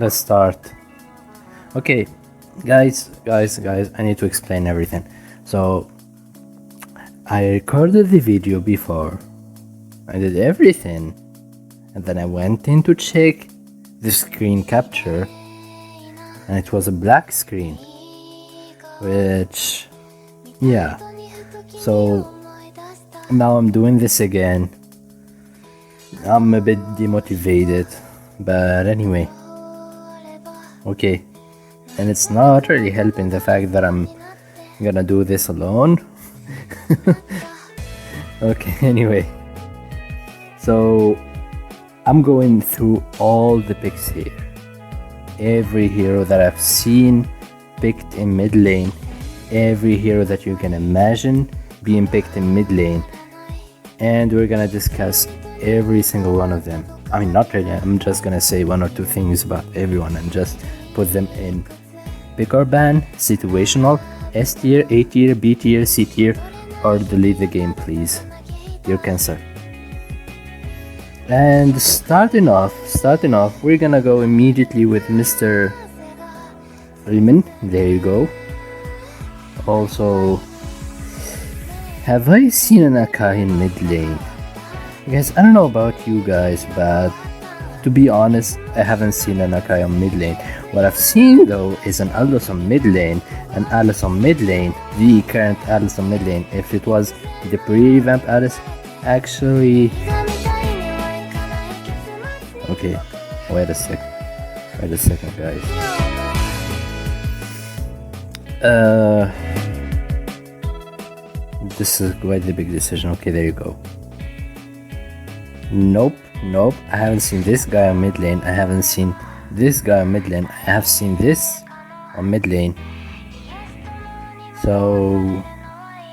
let's start. Okay, guys, I need to explain everything. So, I recorded the video before. I did everything. And then I went in to check the screen capture. And it was a black screen. Which, yeah. So, now I'm doing this again. I'm a bit demotivated. But anyway. Okay. And it's not really helping the fact that I'm gonna do this alone. Okay, anyway. So, I'm going through all the picks here. Every hero that I've seen picked in mid lane. Every hero that you can imagine being picked in mid lane. And we're gonna discuss every single one of them. I mean, not really, I'm just gonna say one or two things about everyone and just put them in pick or ban, situational, S tier, A tier, B tier, C tier, or delete the game, please. Your cancer. And starting off, we're gonna go immediately with Mr. Riemann. There you go. Also, have I seen an Akai in mid lane? Guys, I don't know about you guys, but to be honest, I haven't seen an Akai on mid lane. What I've seen though is an Aldous on mid lane, an Alice on mid lane, the current Alice on mid lane. If it was the pre-revamp Alice, actually... Okay, wait a second guys. This is quite the big decision. Okay, there you go. Nope, I haven't seen this guy on mid lane. I haven't seen this guy on mid lane. I have seen this on mid lane. So,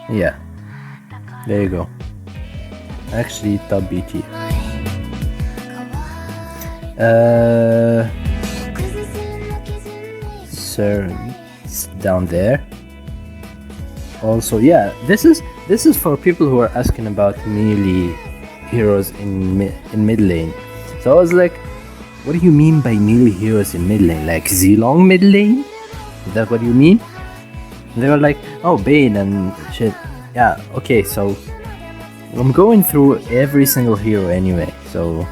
yeah. There you go. Actually, top B tier. Sir, it's down there. Also, yeah, this is for people who are asking about melee heroes in mid lane. So I was like, what do you mean by melee heroes in mid lane? Like Zilong mid lane? Is that what you mean? And they were like, oh, Bane and shit. Yeah, okay, so I'm going through every single hero anyway, so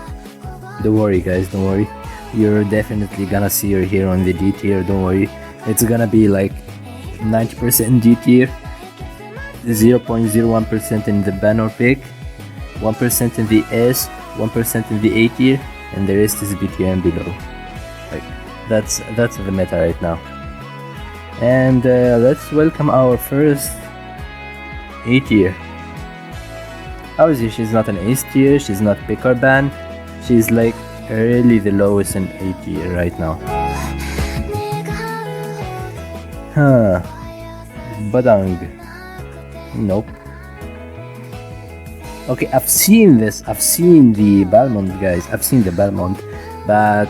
don't worry guys, don't worry. You're definitely gonna see your hero in the D tier, don't worry. It's gonna be like 90% D tier, 0.01% in the ban or pick, 1% in the S, 1% in the A tier, and the rest is B tier and below. Like, that's the meta right now. And let's welcome our first A tier. Obviously she's not an S tier, she's not pick or ban. She's like really the lowest in A tier right now. Huh. Badang. Nope. Okay, I've seen this. I've seen the Balmond, guys. I've seen the Balmond. But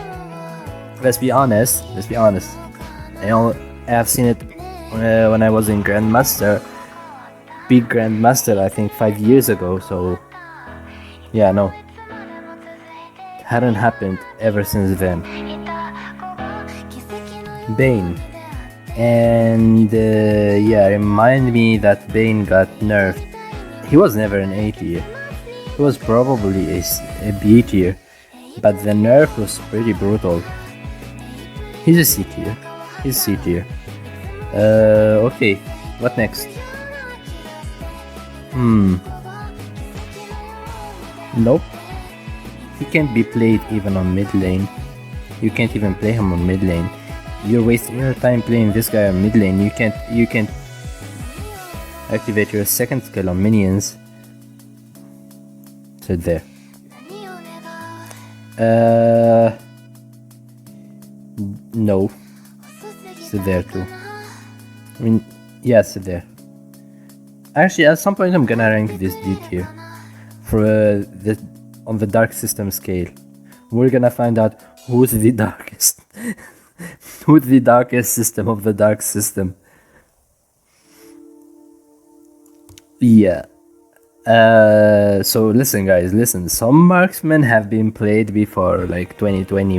let's be honest. I have seen it when I was in Grandmaster. Big Grandmaster, I think 5 years ago. So, yeah, no. Hadn't happened ever since then. Bane. And yeah, remind me that Bane got nerfed. He was never an A tier. He was probably a B tier. But the nerf was pretty brutal. He's a C tier. Okay, what next? Nope. He can't be played even on mid lane. You can't even play him on mid lane. You're wasting your time playing this guy on mid lane. You can't activate your second skill on minions. Sit there. No. Sit there too. I mean, yeah, sit there. Actually, at some point I'm gonna rank this D tier for on the dark system scale. We're gonna find out who's the darkest. Who's the darkest system of the dark system. Yeah. So listen guys, listen. Some marksmen have been played before, like 2020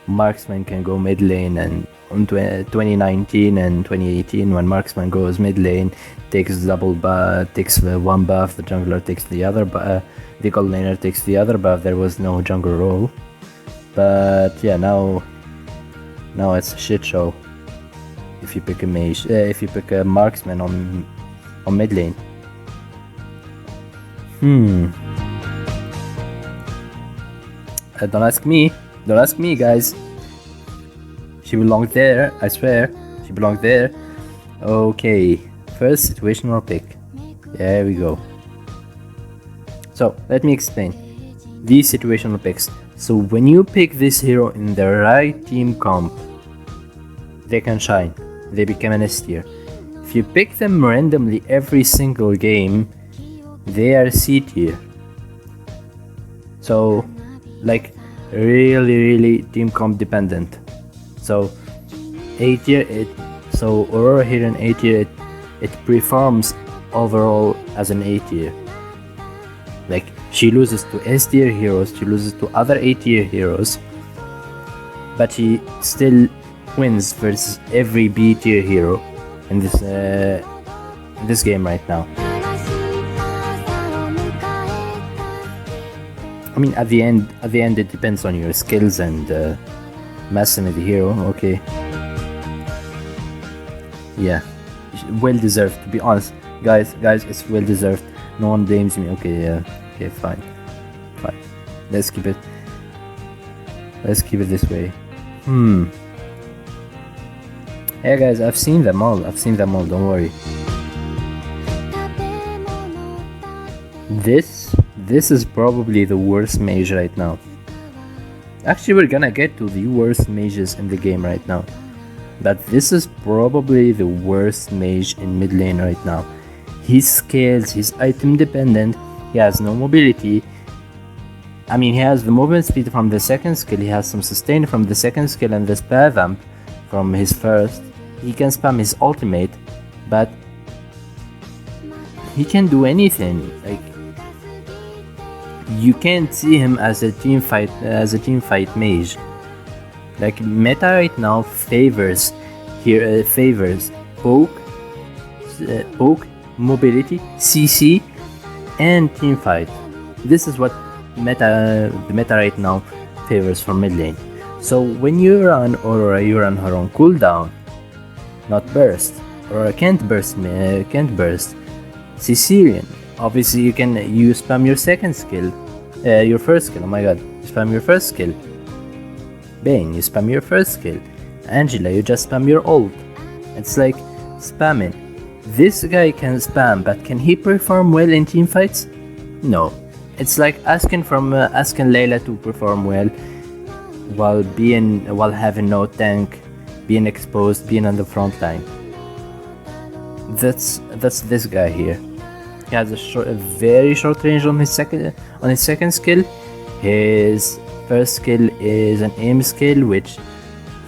marksman can go mid lane, and on 2019 and 2018 when marksman goes mid lane, takes double buff, takes one buff, the jungler takes the other buff, the gold laner takes the other buff. There was no jungle role, but yeah, now it's a shit show if you pick a mage, if you pick a marksman on mid lane. Don't ask me, guys. She belonged there, I swear. She belonged there. Okay, first situational pick. There we go. So, let me explain. These situational picks. So, when you pick this hero in the right team comp, they can shine. They become an S tier. If you pick them randomly every single game, they are C tier. So, like, really team comp dependent. So A tier, Aurora here in A tier, it performs overall as an A tier. Like, she loses to S tier heroes, she loses to other A tier heroes, but she still wins versus every B tier hero in this game right now. I mean, at the end, it depends on your skills and mastery the hero. Okay. Yeah, well deserved. To be honest, guys, it's well deserved. No one blames me. Okay, yeah. Okay, fine. Let's keep it this way. Hey guys, I've seen them all. Don't worry. This is probably the worst mage right now. Actually, we're gonna get to the worst mages in the game right now. But this is probably the worst mage in mid lane right now. His scales, he's item dependent, he has no mobility. I mean, he has the movement speed from the second skill, he has some sustain from the second skill and the spell vamp from his first. He can spam his ultimate, but he can do anything. Like, you can't see him as a team fight mage. Like, meta right now favors poke, mobility, CC, and team fight. This is what the meta right now favors for mid lane. So when you run Aurora, you run her on cooldown, not burst. Aurora can't burst. Caesarean, obviously you spam your second skill, your first skill. Oh my god, you spam your first skill. Bane, you spam your first skill. Angela, you just spam your ult. It's like spamming. This guy can spam, but can he perform well in team fights? No. It's like asking Layla to perform well while having no tank, being exposed, being on the front line. That's this guy here. He has a very short range on his second skill. His first skill is an aim skill, which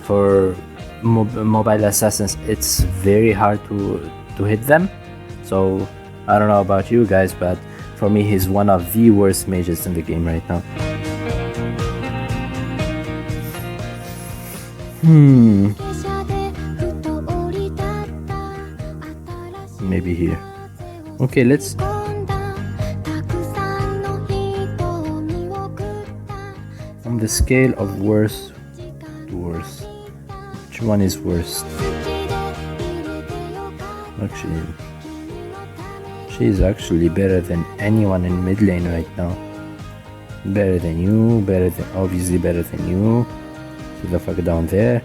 for mobile assassins it's very hard to hit them. So I don't know about you guys, but for me he's one of the worst mages in the game right now. Maybe here. Okay, let's. On the scale of worst to worst, which one is worst? Actually, she's actually better than anyone in mid lane right now. Better than you, obviously better than you. Sit the fuck down there.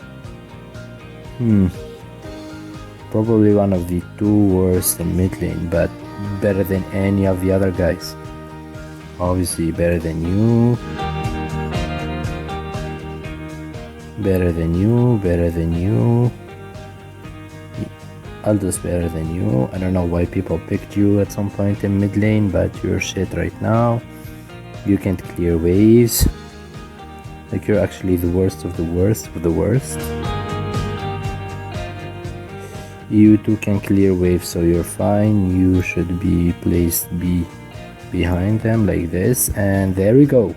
Probably one of the two worst in mid lane, but better than any of the other guys. Obviously better than you. Better than you. Aldo's better than you. I don't know why people picked you at some point in mid lane, but you're shit right now. You can't clear waves. Like, you're actually the worst of the worst of the worst. You two can clear waves, so you're fine. You should be placed behind them like this, and there we go.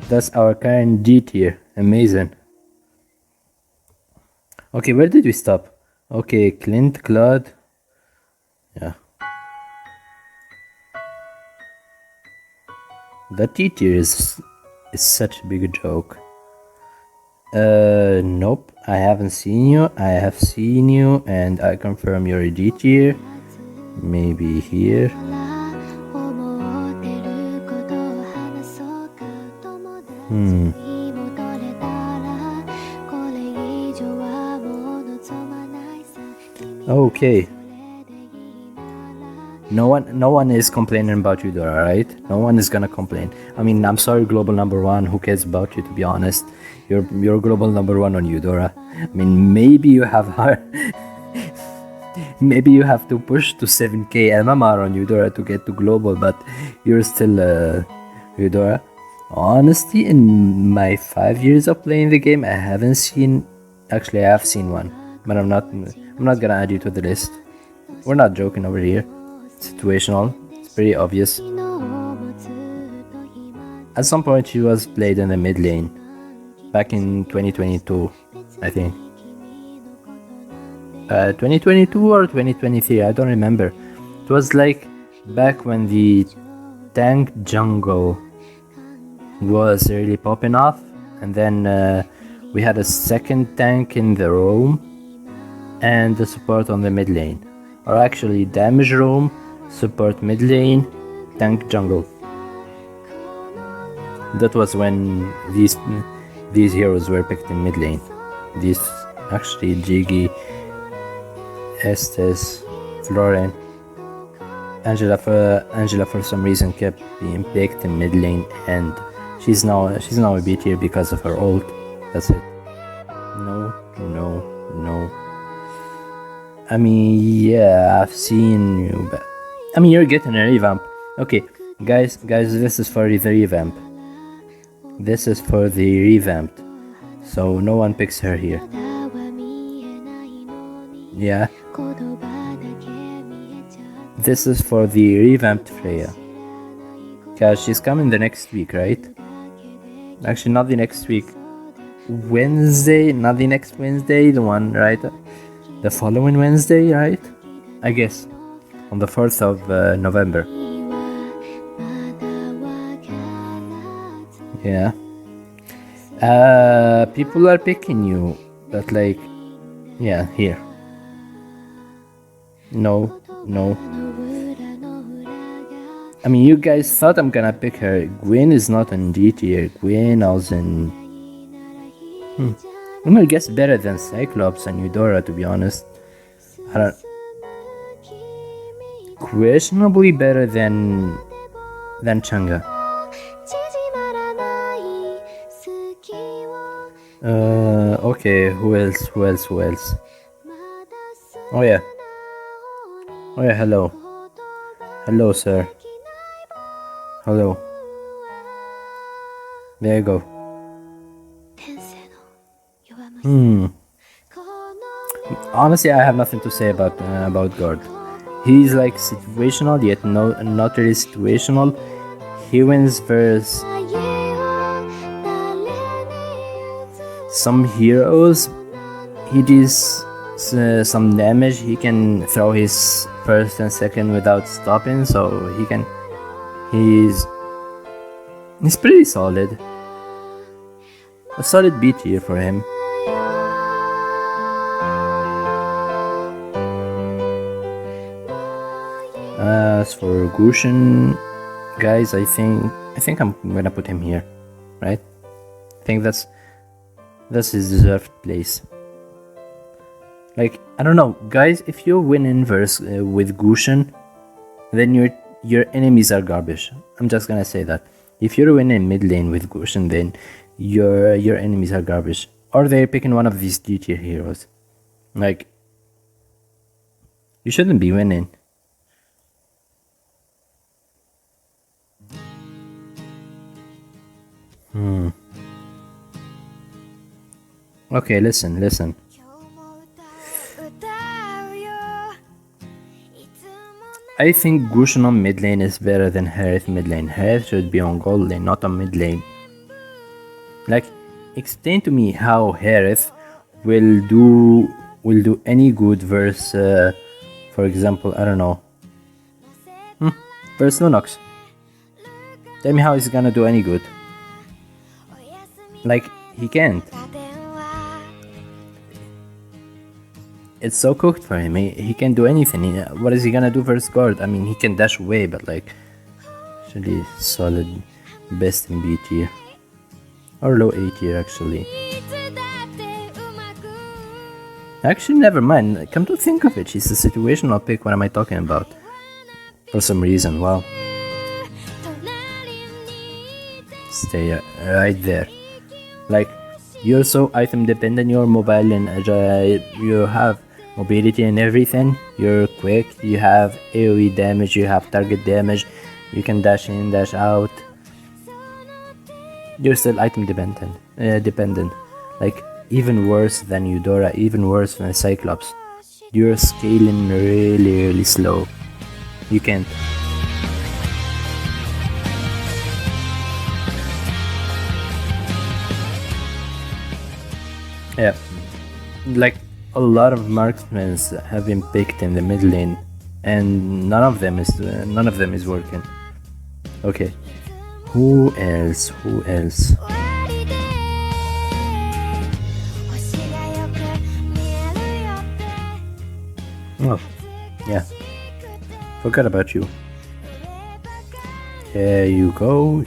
That's our current D tier. Amazing. Okay, where did we stop? Okay, Clint, Claude. Yeah. The T tier is such a big joke. Nope, I haven't seen you. I have seen you, and I confirm you're a D tier. Maybe here. Okay. No one is complaining about you, Dora, right? No one is gonna complain. I mean, I'm sorry, global number one. Who cares about you? To be honest, you're global number one on Eudora. I mean, maybe you have higher. Maybe you have to push to 7k MMR on Eudora to get to global, but you're still Eudora. Honestly, in my 5 years of playing the game, I haven't seen. Actually, I have seen one, but I'm not gonna add you to the list. We're not joking over here. Situational. It's pretty obvious. At some point, she was played in the mid lane back in 2022, I think. 2022 or 2023, I don't remember. It was like back when the tank jungle was really popping off, and then we had a second tank in the roam and the support on the mid lane, or actually damage roam, support mid lane, tank jungle. That was when these heroes were picked in mid lane. These actually Jiggy, Estes, Florin, Angela for some reason kept being picked in mid lane, and she's now a B tier because of her ult. That's it. No. I mean, yeah, I've seen you, but I mean, you're getting a revamp. Okay, guys, this is for the revamp. This is for the revamped, so no one picks her here. Yeah. This is for the revamped Freya. Cause she's coming the next week, right? Actually, not the next week. Wednesday, not the next Wednesday, the one, right? The following Wednesday, right? I guess. On the 4th of November. Yeah. People are picking you, but like, yeah, here. No. I mean, you guys thought I'm gonna pick her. Gwen is not in D tier. Gwen, I was in... I'm gonna guess better than Cyclops and Eudora, to be honest. I don't... Questionably better than Chang'e. Okay, who else? Oh yeah, hello. Hello, sir. Hello. There you go. Honestly, I have nothing to say about God. He's like situational, yet not really situational. He wins versus some heroes. He does some damage. He can throw his first and second without stopping, so he's pretty solid. A solid B tier for him. As for Gushin, guys, I think I'm gonna put him here, right? I think that's his deserved place. Like, I don't know, guys, if you win inverse with Gushin, then your enemies are garbage. I'm just gonna say that. If you're winning mid lane with Gushin, then your enemies are garbage. Or they're picking one of these D tier heroes. Like, you shouldn't be winning. Okay, listen. I think Gushin on mid lane is better than Harith mid lane. Harith should be on gold lane, not on mid lane. Like, explain to me how Harith will do any good versus, for example, I don't know, versus Lunox. Tell me how he's gonna do any good. Like, he can't. It's so cooked for him. He can't do anything. What is he gonna do versus guard? I mean, he can dash away, but like, actually solid, best in B tier or low A tier actually. Actually, never mind. Come to think of it, she's a situational pick. What am I talking about? For some reason, wow. Stay right there. Like, you're so item dependent, you're mobile and agile, you have mobility and everything, you're quick, you have AoE damage, you have target damage, you can dash in, dash out. You're still item dependent. Like, even worse than Eudora, even worse than Cyclops. You're scaling really slow. You can't. Yeah, like a lot of marksmen have been picked in the mid lane, and none of them is working. Okay, who else? Oh, yeah, forgot about you. There you go.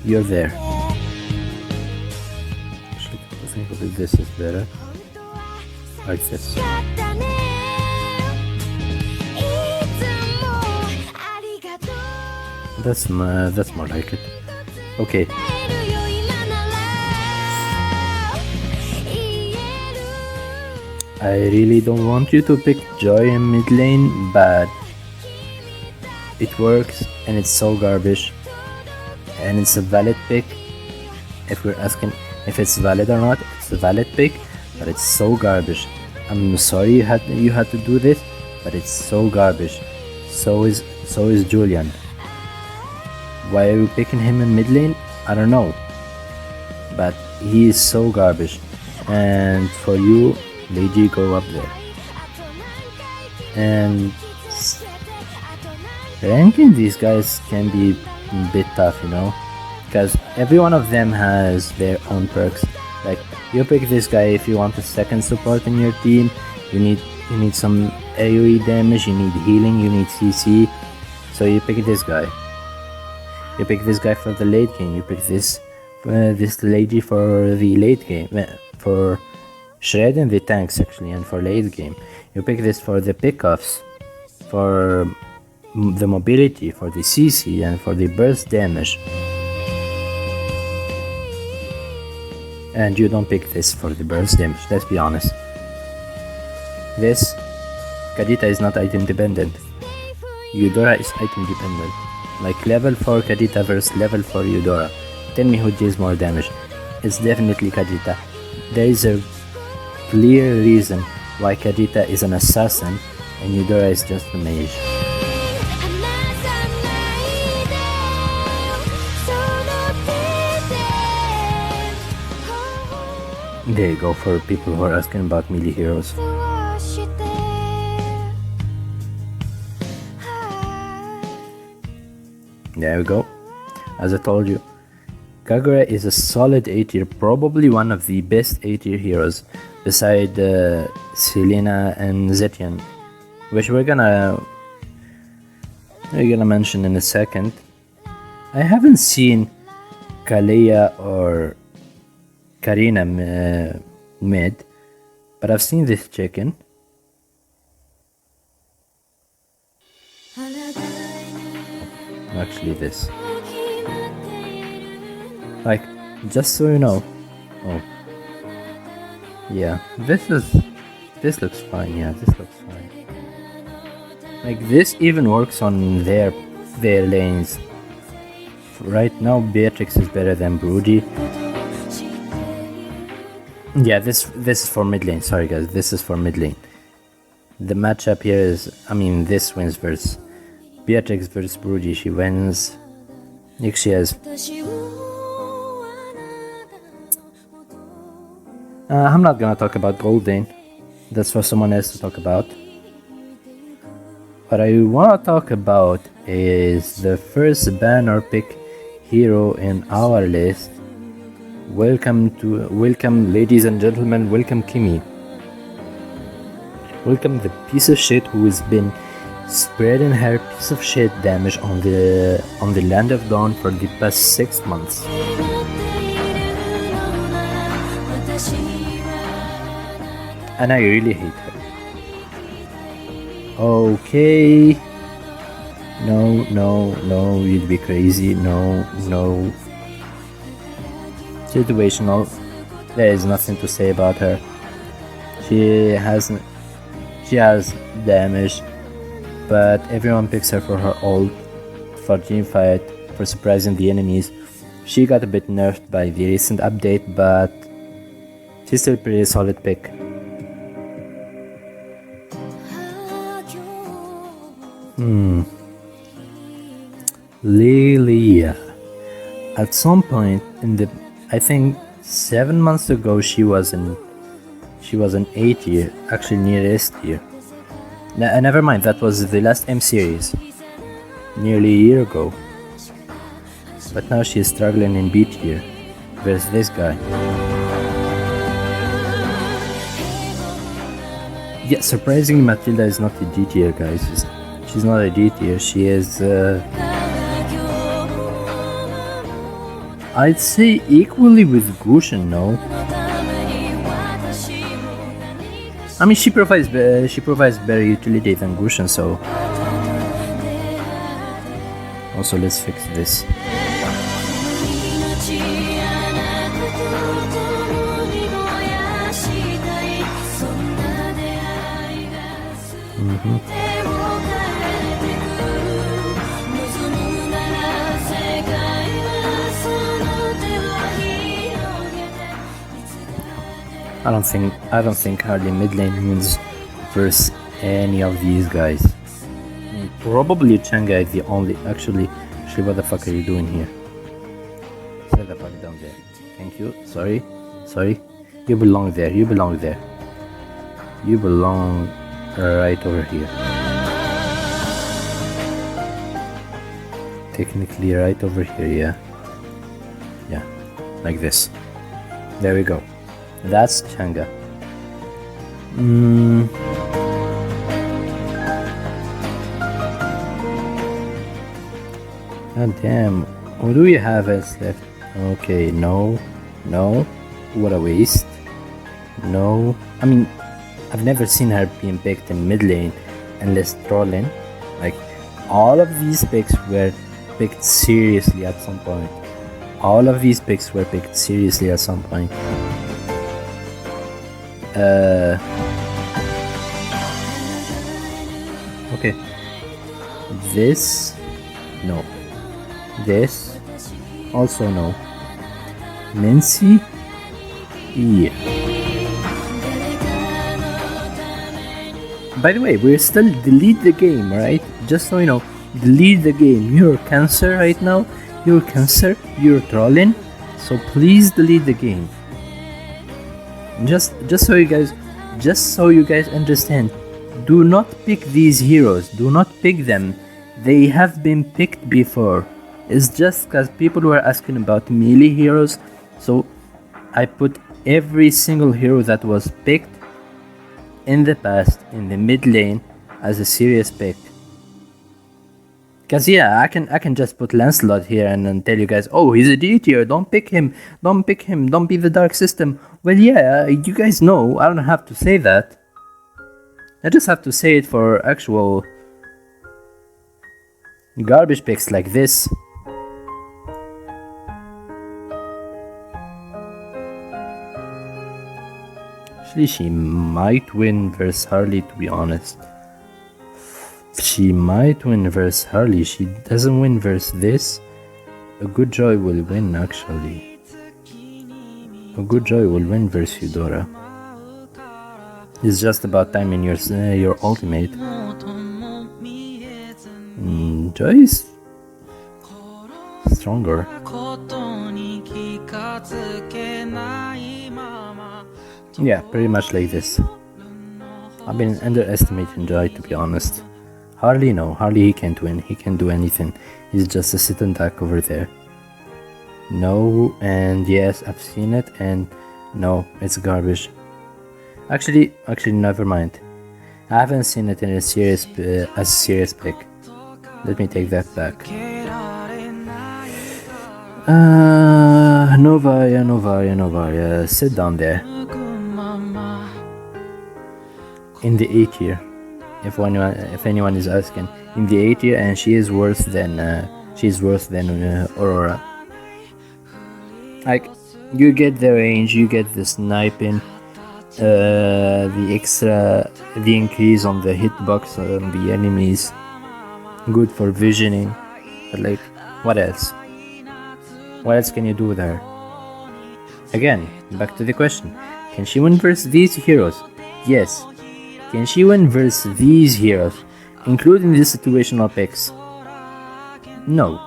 You're there. I think this is better. Like this. That's more like it. Okay. I really don't want you to pick Joy in mid lane, but it works and it's so garbage. And it's a valid pick. If we're asking if it's valid or not, it's a valid pick, but it's so garbage. I'm sorry you had to do this, but it's so garbage. So is Julian. Why are you picking him in mid lane? I don't know, but he is so garbage. And for you, Lady, go up there. And ranking these guys can be a bit tough, you know, because every one of them has their own perks. Like, you pick this guy if you want a second support in your team. You need some AoE damage, you need healing, you need CC, so you pick this guy. You pick this guy for the late game. You pick this lady for the late game, for shred and the tanks actually, and for late game. You pick this for the pickoffs, for the mobility, for the CC, and for the burst damage. And you don't pick this for the burst damage, let's be honest. This Kadita is not item dependent. Eudora is item dependent. Like, level 4 Kadita versus level 4 Eudora. Tell me who deals more damage. It's definitely Kadita. There is a clear reason why Kadita is an assassin and Eudora is just a mage. There you go, for people who are asking about melee heroes. There we go. As I told you, Kagura is a solid A tier, probably one of the best A tier heroes beside Selena and Zetian, which we're gonna mention in a second. I haven't seen Kalia or Karina mid, but I've seen this chicken. Actually this. Like, just so you know. Oh. Yeah, this looks fine. Yeah, this looks fine. Like, this even works on their lanes. Right now, Beatrix is better than Broody. Yeah, this is for mid lane. Sorry guys, this is for mid lane. The matchup here is, I mean, this wins versus Beatrix versus Broody. She wins Nick, she has. I'm not gonna talk about Golden. That's for someone else to talk about. What I wanna talk about is the first banner pick hero in our list. Welcome, ladies and gentlemen. Welcome, Kimi. Welcome the piece of shit who has been spreading her piece of shit damage on the Land of Dawn for the past 6 months. And I really hate her. Okay. No, you'd be crazy. No. Situational. There is nothing to say about her. She has damage, but everyone picks her for her ult, for teamfight, for surprising the enemies. She got a bit nerfed by the recent update, but she's still a pretty solid pick. Lilia. At some point I think 7 months ago, she was an A tier, actually near S tier. Never mind, that was the last M series, nearly a year ago. But now she is struggling in B tier versus this guy. Yeah, surprisingly, Matilda is not a D tier, guys. She's not a D tier. She is, I'd say equally with Gushin, no? I mean, she provides better utility than Gushin, so. Also, let's fix this. I don't think hardly mid lane wins versus any of these guys. Probably Chang'e is the only. Actually, what the fuck are you doing here? Set the fuck down there. Thank you. Sorry. You belong there. You belong right over here. Technically, right over here. Yeah, like this. There we go. That's Chang'e. God damn. What do we have else left? Okay, no. What a waste. No. I mean, I've never seen her being picked in mid lane unless trolling. Like, all of these picks were picked seriously at some point. Okay. This, no. This, also no. Mincy, yeah. By the way, we're still delete the game, right? Just so you know, delete the game. You're cancer right now. You're trolling. So please delete the game. Just so you guys understand, do not pick these heroes. Do not pick them. They have been picked before. It's just because people were asking about melee heroes, so I put every single hero that was picked in the past in the mid lane as a serious pick. Cause yeah, I can just put Lancelot here and then tell you guys, oh, he's a D tier, don't pick him, don't be the dark system. Well, yeah, you guys know, I don't have to say that. I just have to say it for actual garbage picks like this. Actually, she might win versus Harley, to be honest. She might win versus Harley. She doesn't win versus this. A good Joy will win, actually. A good Joy will win versus Eudora. It's just about timing your ultimate. Joy is stronger. Yeah, pretty much like this. I've been underestimating Jai, to be honest. Harley, no. Harley, he can't win. He can't do anything. He's just a sit and duck over there. No, and yes, I've seen it, and no, it's garbage. Actually, never mind. I haven't seen it in a serious, as a serious pick. Let me take that back. Novaya, sit down there. In the A tier, if anyone is asking, in the A tier, and she is worse than Aurora. Like, you get the range, you get the sniping, the increase on the hitbox on the enemies, good for visioning, but like, what else? What else can you do with her? Again, back to the question, can she win versus these heroes? Yes. Can she win versus these heroes, including the situational picks? No.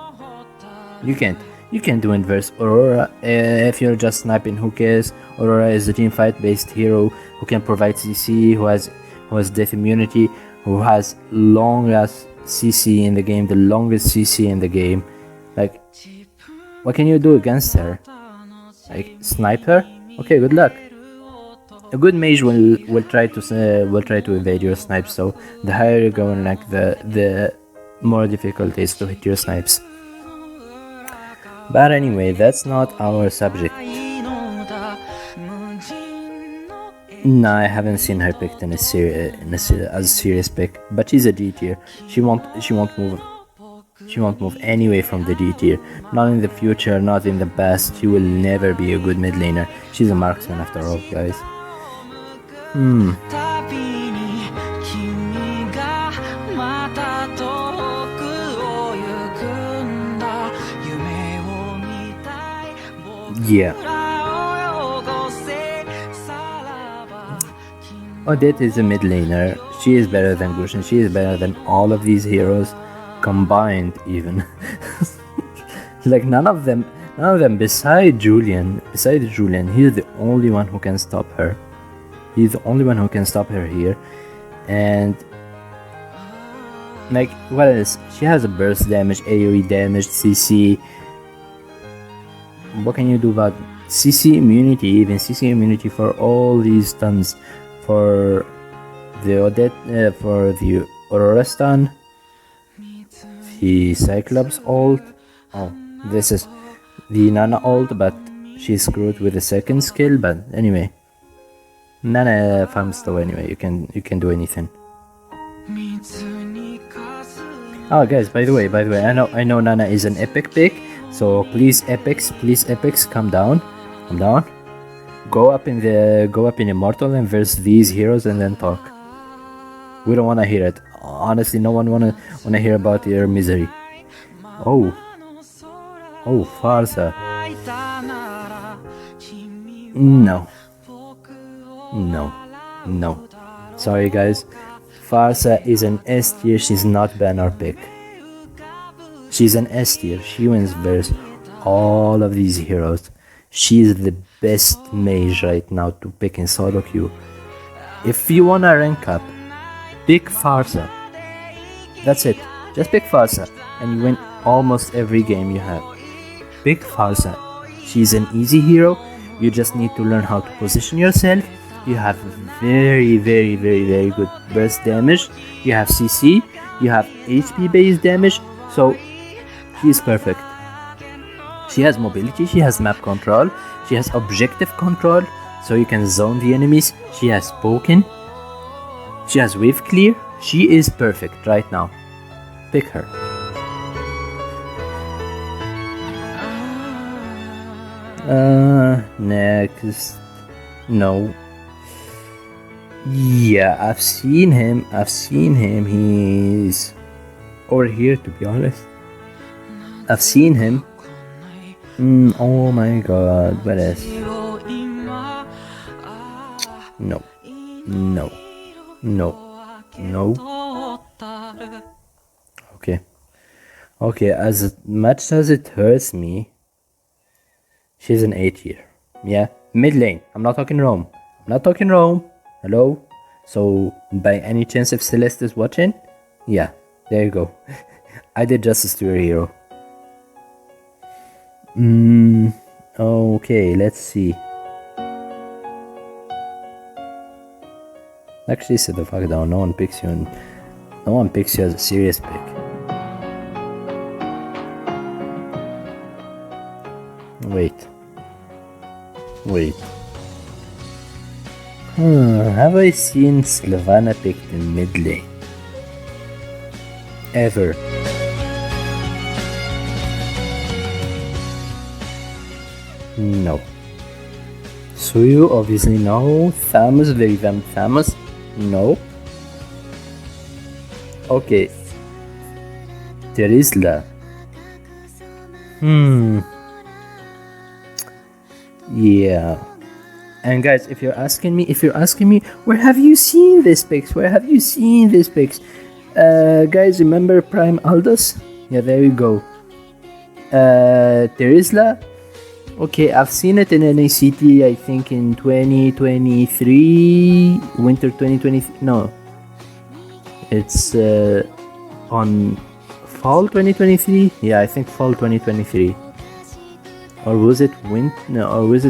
You can't. You can't win versus Aurora if you're just sniping. Who cares? Aurora is a teamfight based hero who can provide CC, who has death immunity, who has longest CC in the game, the longest CC in the game. Like, what can you do against her? Like, snipe her? Okay, good luck. A good mage will try to evade your snipes. So the higher you go in rank, the more difficult it is to hit your snipes. But anyway, that's not our subject. No, I haven't seen her picked in as a serious pick. But she's a D tier. She won't move. She won't move anyway from the D tier. Not in the future, not in the past. She will never be a good mid laner. She's a marksman after all, guys. Yeah. Odette is a mid laner. She is better than Gushin. She is better than all of these heroes combined, even. Like, none of them besides Julian, he's the only one who can stop her. He's the only one who can stop her here. And like, what else? She has a burst damage, AoE damage, CC. What can you do about CC immunity? Even CC immunity for all these stuns. For the Odette, for the Aurora stun, the Cyclops ult. Oh, this is the Nana ult, but she's screwed with the second skill. But anyway, Nana farms though. Anyway, you can do anything. Oh, guys, by the way, I know Nana is an epic pick, so please epics, come down. Go up in Immortal and verse these heroes and then talk. We don't wanna hear it. Honestly, no one wanna hear about your misery. Oh, Farsa. No. Sorry, guys. Farsa is an S tier. She's not banner pick. She's an S tier. She wins versus all of these heroes. She is the best mage right now to pick in solo queue. If you wanna rank up, pick Farsa. That's it. Just pick Farsa and you win almost every game you have. Pick Farsa. She's an easy hero. You just need to learn how to position yourself. You have very good burst damage. You have CC. You have HP based damage. So she's perfect. She has mobility, she has map control, she has objective control, so you can zone the enemies. She has spoken, she has wave clear. She is perfect right now. Pick her. Next. No. Yeah, I've seen him. He's over here, to be honest. I've seen him. Oh my god, what else? No. Okay. Okay, as much as it hurts me, she's an 8 tier. Yeah, mid lane. I'm not talking Rome. I'm not talking Rome. Hello? So, by any chance, if Celeste is watching, yeah, there you go. I did justice to your hero. Okay, let's see. Actually, sit the fuck down. No one picks you, and no one picks you as a serious pick. Wait. Have I seen Sylvana picked in mid lane? Ever? No. Suyu, obviously no. Thamus, very Thamus, no. Okay. Terizla. Yeah. And guys, if you're asking me, where have you seen this picks? Guys, remember Prime Aldous? Yeah, there you go. Terizla. Okay, I've seen it in NACT, I think in 2023, winter 2023, no. It's on fall 2023? Yeah, I think fall 2023. Or was it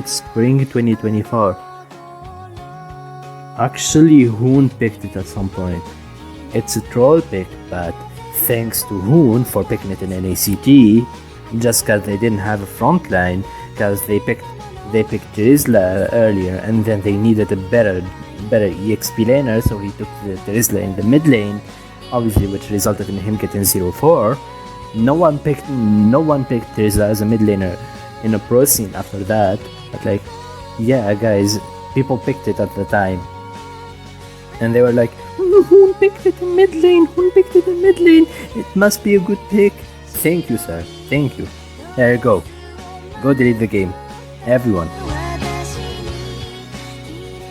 spring 2024? Actually, Hoon picked it at some point. It's a troll pick, but thanks to Hoon for picking it in NACT, just because they didn't have a front line, because they picked Terizla earlier, and then they needed a better EXP laner, so he took the Terizla in the mid lane, obviously, which resulted in him getting 0-4. No one picked Terizla as a mid laner in a pro scene after that, but like, yeah, guys, people picked it at the time, and they were like, Hoon picked it in mid lane, it must be a good pick. Thank you, sir, thank you. There you go. Go delete the game, everyone.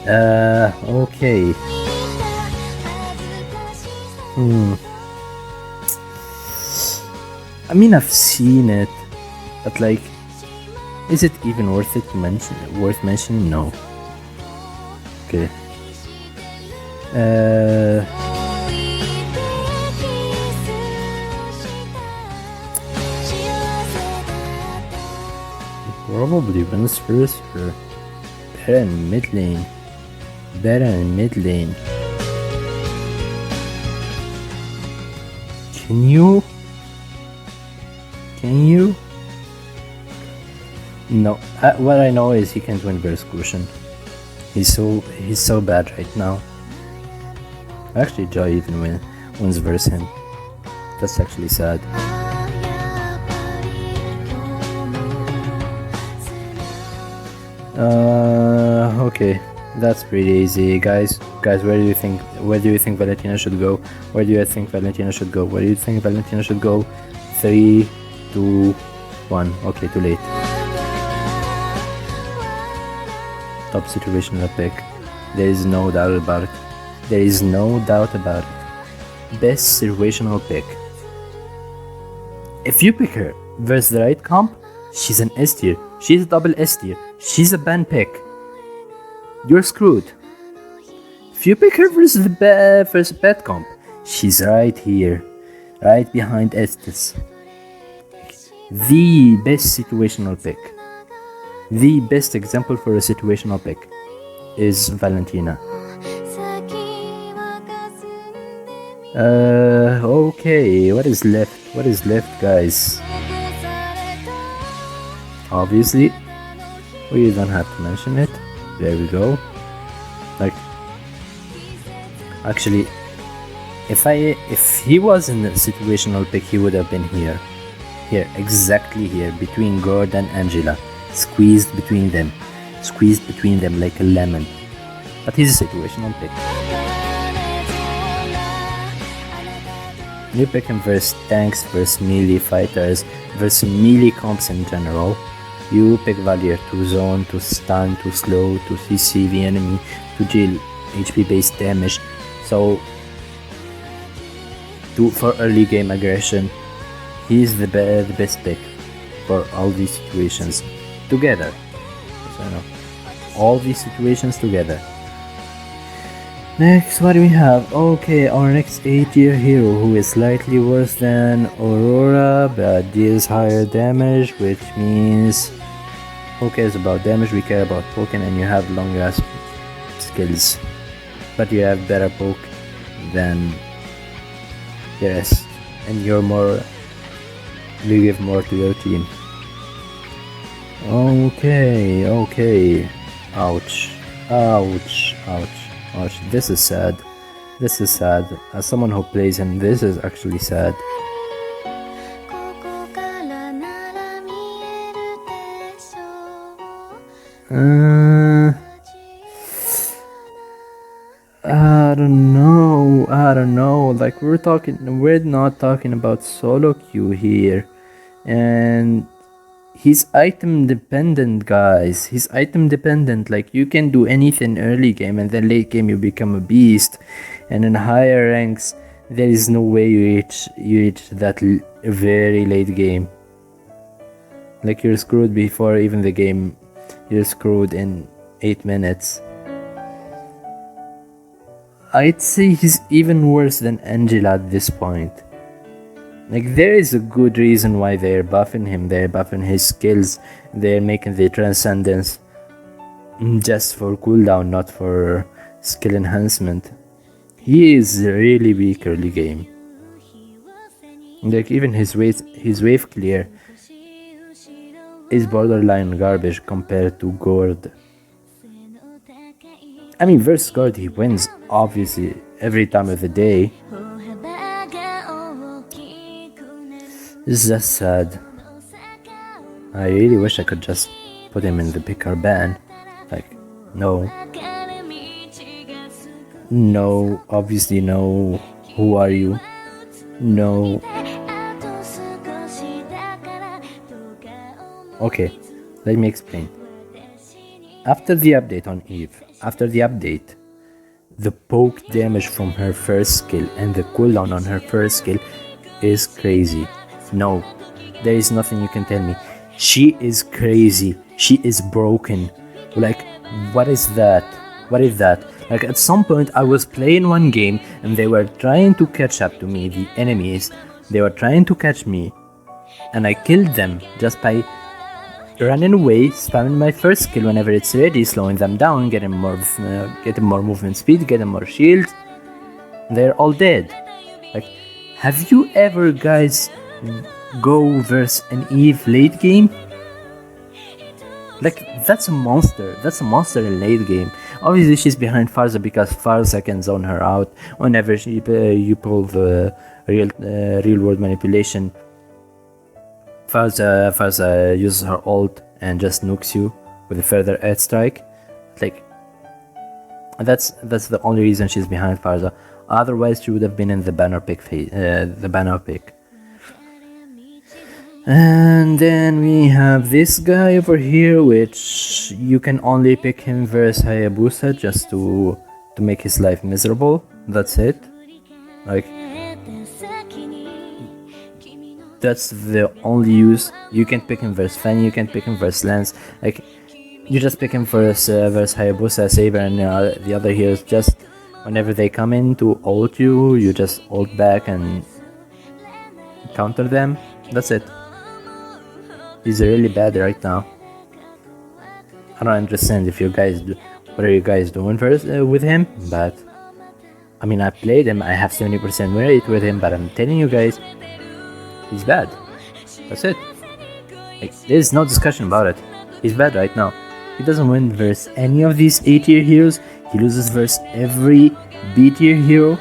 Okay. I mean, I've seen it, but like, is it even worth mentioning? No. Okay. Probably wins first or better in mid lane. Can you? No. What I know is he can't win versus Cushion. He's so bad right now. Actually, Joy even wins versus him. That's actually sad. Okay, that's pretty easy, guys. Where do you think Valentina should go? 3, 2, 1. Okay, too late. Top situational pick. There is no doubt about it. Best situational pick. If you pick her versus the right comp, she's an S tier. She's a double S tier. She's a ban pick. You're screwed. If you pick her versus bad comp, she's right here, right behind Estes. The best situational pick. The best example for a situational pick is Valentina. Okay, what is left, guys? Obviously, we don't have to mention it. There we go. Like, actually, if he was in the situational pick, he would have been here, exactly here, between Gord and Angela, squeezed between them like a lemon. But he's a situational pick. You pick him versus tanks, versus melee fighters, versus melee comps in general. You pick Valier to zone, to stun, to slow, to CC the enemy, to deal HP based damage. So, for early game aggression, He's the best pick for all these situations together. So, all these situations together. Next, what do we have? Okay, our next 8-tier hero, who is slightly worse than Aurora but deals higher damage, which means who cares about damage? We care about poking, and you have long grasp skills, but you have better poke than the rest, and you give more to your team. Okay. Ouch. This is sad. As someone who plays him, this is actually sad. I don't know. Like, we're not talking about solo queue here, and he's item dependent, guys. He's item dependent. Like, you can do anything early game, and then late game you become a beast, and in higher ranks there is no way you reach that very late game. Like, you're screwed before even the game. You're screwed in 8 minutes. I'd say he's even worse than Angela at this point. Like, there is a good reason why they're buffing him. They're buffing his skills. They're making the transcendence just for cooldown, not for skill enhancement. He is really weak early game. Like, even his wave clear is borderline garbage compared to Gord. I mean, versus Gord, he wins, obviously, every time of the day. It's just sad. I really wish I could just put him in the pick or ban. Like, no. No, obviously no. Who are you? No. Okay, let me explain. After the update on Eve, the poke damage from her first skill and the cooldown on her first skill is crazy. No, there is nothing you can tell me. She is crazy. She is broken. Like, what is that? Like, at some point I was playing one game and they were trying to catch up to me, the enemies. They were trying to catch me, and I killed them just by running away, spamming my first skill whenever it's ready, slowing them down, getting more movement speed, getting more shield. They're all dead. Like, have you ever, guys, go versus an Eve late game? Like, that's a monster. That's a monster in late game. Obviously, she's behind Farza because Farza can zone her out whenever you pull the real world manipulation. Farza uses her ult and just nukes you with a further air strike. Like, that's the only reason she's behind Farza. Otherwise, she would have been in the banner pick phase, And then we have this guy over here, which you can only pick him versus Hayabusa just to make his life miserable. That's it. Like, that's the only use. You can pick him versus Fanny, you can pick him versus Lance. Like, you just pick him versus Hayabusa, Saber, and the other heroes. Just whenever they come in to ult you, you just ult back and counter them. That's it. He's really bad right now. I don't understand if you guys what are you guys doing with him, but I mean, I played him. I have 70% win rate with him, but I'm telling you guys, he's bad. That's it. Like, there's no discussion about it. He's bad right now. He doesn't win versus any of these A-tier heroes. He loses versus every B-tier hero,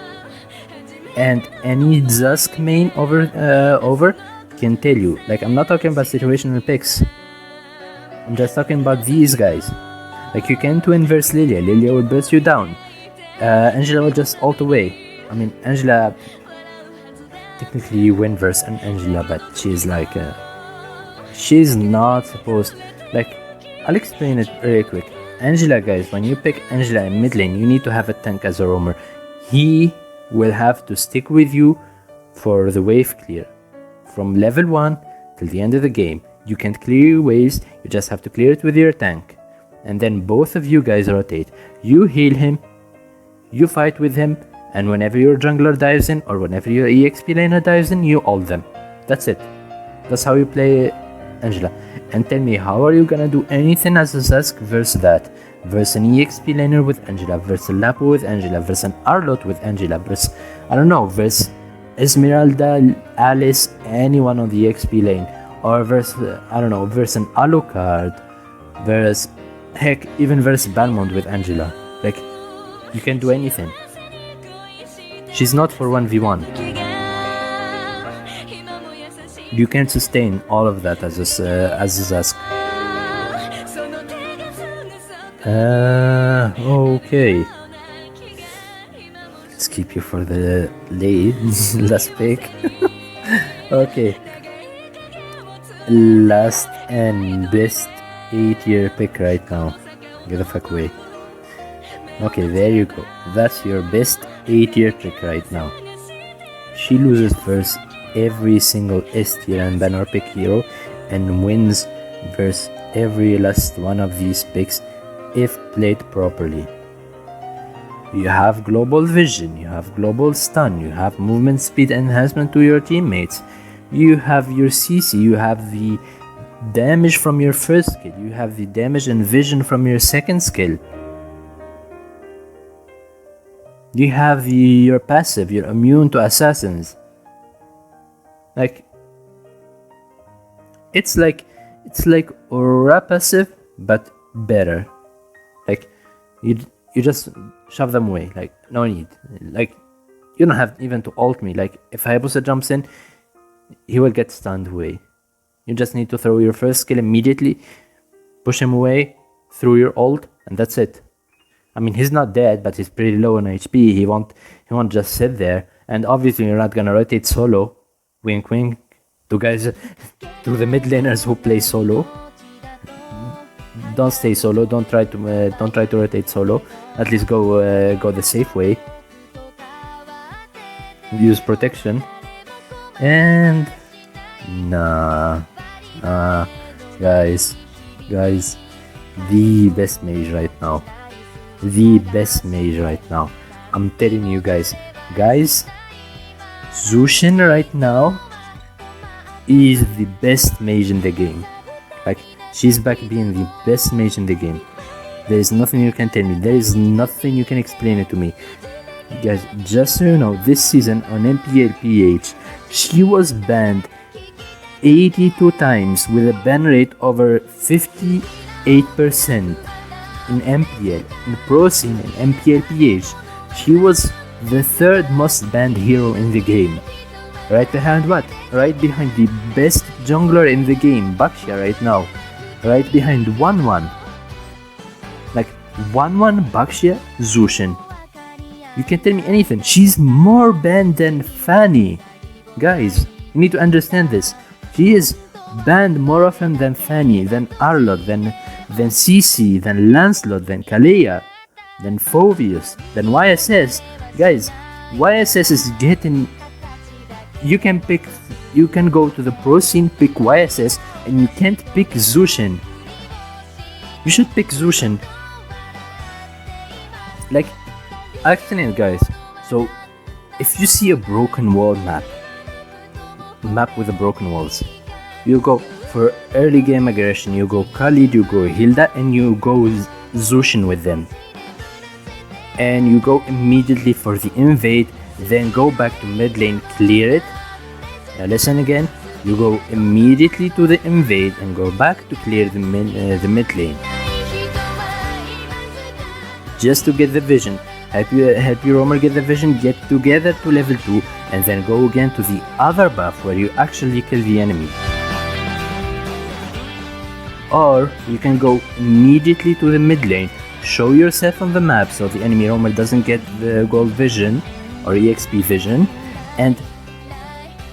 and any Zusk main over can tell you. Like, I'm not talking about situational picks. I'm just talking about these guys. Like, you can't win versus Lilia. Lilia will burst you down. Angela will just ult away. I mean, Angela, technically you win versus an Angela, but she's like, she's not supposed. Like, I'll explain it very quick. Angela, guys, when you pick Angela in mid lane, you need to have a tank as a roamer. He will have to stick with you for the wave clear, from level 1 till the end of the game. You can't clear your waves, you just have to clear it with your tank. And then both of you guys rotate. You heal him, you fight with him, and whenever your jungler dives in or whenever your EXP laner dives in, you ult them. That's it. That's how you play Angela. And tell me, how are you gonna do anything as a Zask versus that? Versus an EXP laner with Angela, versus a Lapo with Angela, versus an Arlott with Angela, versus, I don't know, versus Esmeralda, Alice, anyone on the EXP lane. Or versus, I don't know, versus an Alucard, versus, heck, even versus Balmond with Angela. Like, you can do anything. She's not for 1v1. You can sustain all of that as a Zask. Okay. Let's keep you for the last pick. Okay. Last and best 8-year pick right now. Get the fuck away. Okay, there you go. That's your best 8-year pick right now. She loses versus every single S tier and banner pick hero and wins versus every last one of these picks if played properly. You have global vision, you have global stun, you have movement speed enhancement to your teammates, you have your CC, you have the damage from your first skill, you have the damage and vision from your second skill, you have your passive, you're immune to assassins. Like, it's like Aura passive but better. Like, you just shove them away. Like, no need. Like, you don't have even to ult me. Like, if Hayabusa jumps in, he will get stunned away. You just need to throw your first skill immediately, push him away, throw your ult, and that's it. I mean, he's not dead, but he's pretty low on HP. He won't just sit there. And obviously, you're not gonna rotate solo. Wink, wink. To the mid laners who play solo. Don't stay solo. Don't try to rotate solo. At least go the safe way. Use protection. And guys, the best mage right now. I'm telling you guys, Zushin right now is the best mage in the game. Like, she's back being the best mage in the game. There is nothing you can tell me. There is nothing you can explain it to me. Guys, just so you know, this season on MPLPH, she was banned 82 times with a ban rate over 58%. In MPL, in Pro Scene, in MPLPH, she was the third most banned hero in the game. Right behind what? Right behind the best jungler in the game, Baxia right now. Right behind 1-1. Like, 1-1 Baxia, Zushin. You can tell me anything. She's more banned than Fanny. Guys, you need to understand this. She is banned more often than Fanny, than Arlott, than CC, than Lancelot, than Kalea, than Phoveus, than YSS. Guys, YSS is getting... You can go to the Pro Scene, pick YSS, and you can't pick Zushin. You should pick Zushin. Like, actually, guys, so if you see a broken wall map with the broken walls, you go for early game aggression, you go Khalid, you go Hilda, and you go Zushin with them. And you go immediately for the invade, then go back to mid lane, clear it. Now listen again, you go immediately to the invade and go back to clear the mid lane. Just to get the vision. Help your roamer get the vision, get together to level 2, and then go again to the other buff where you actually kill the enemy. Or you can go immediately to the mid lane, show yourself on the map so the enemy roamer doesn't get the gold vision or EXP vision, and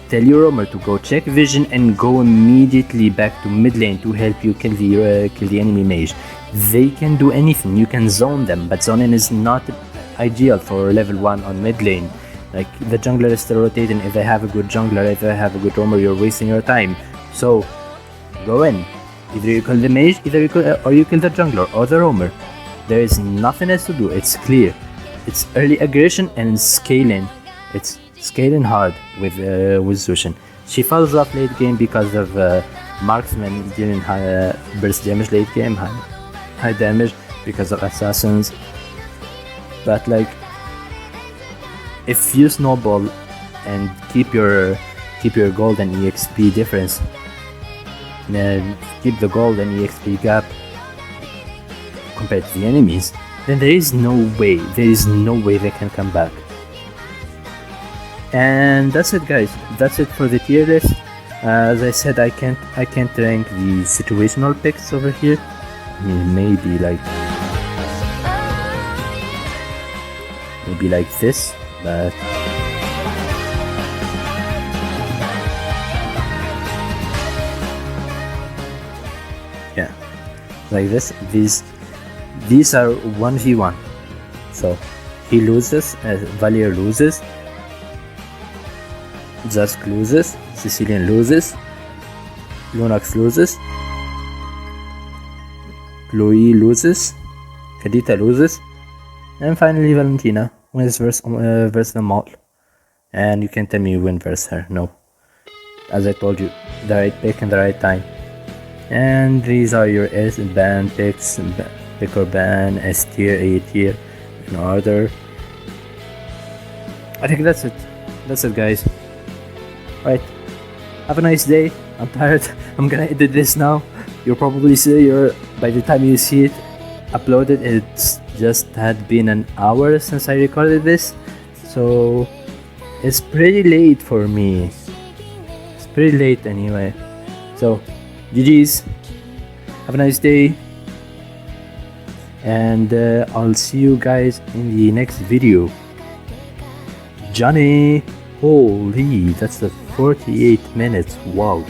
tell your roamer to go check vision and go immediately back to mid lane to help you kill the enemy mage. They can do anything, you can zone them, but zoning is not ideal for level 1 on mid lane. Like, the jungler is still rotating. If they have a good jungler, if they have a good roamer, you're wasting your time. So go in. Either you kill the mage, or you kill the jungler or the roamer. There is nothing else to do. It's clear. It's early aggression and scaling. It's scaling hard with Zushin. She falls off late game because of marksmen dealing high burst damage late game, high damage because of assassins. But like, if you snowball and keep your gold and EXP difference, and keep the gold and EXP gap compared to the enemies, then there is no way they can come back. And that's it, guys. That's it for the tier list. As I said, I can't rank the situational picks over here. I mean, maybe like this, but yeah, like this. These are 1v1. So he loses, Valier loses, Zusk loses, Sicilian loses, Lunox loses, Chloe loses, Kadita loses, and finally Valentina wins versus them all. And you can tell me you win versus her. No. As I told you, the right pick and the right time. And these are your S and ban picks, pick or ban, S tier, A tier, in order. I think that's it. That's it, guys. Right. Have a nice day. I'm tired. I'm gonna edit this now. You'll probably see by the time you see it uploaded, it's just had been an hour since I recorded this. So it's pretty late for me. It's pretty late anyway. So GG's. Have a nice day. And I'll see you guys in the next video. Johnny! Holy, that's the 48 minutes. Wow.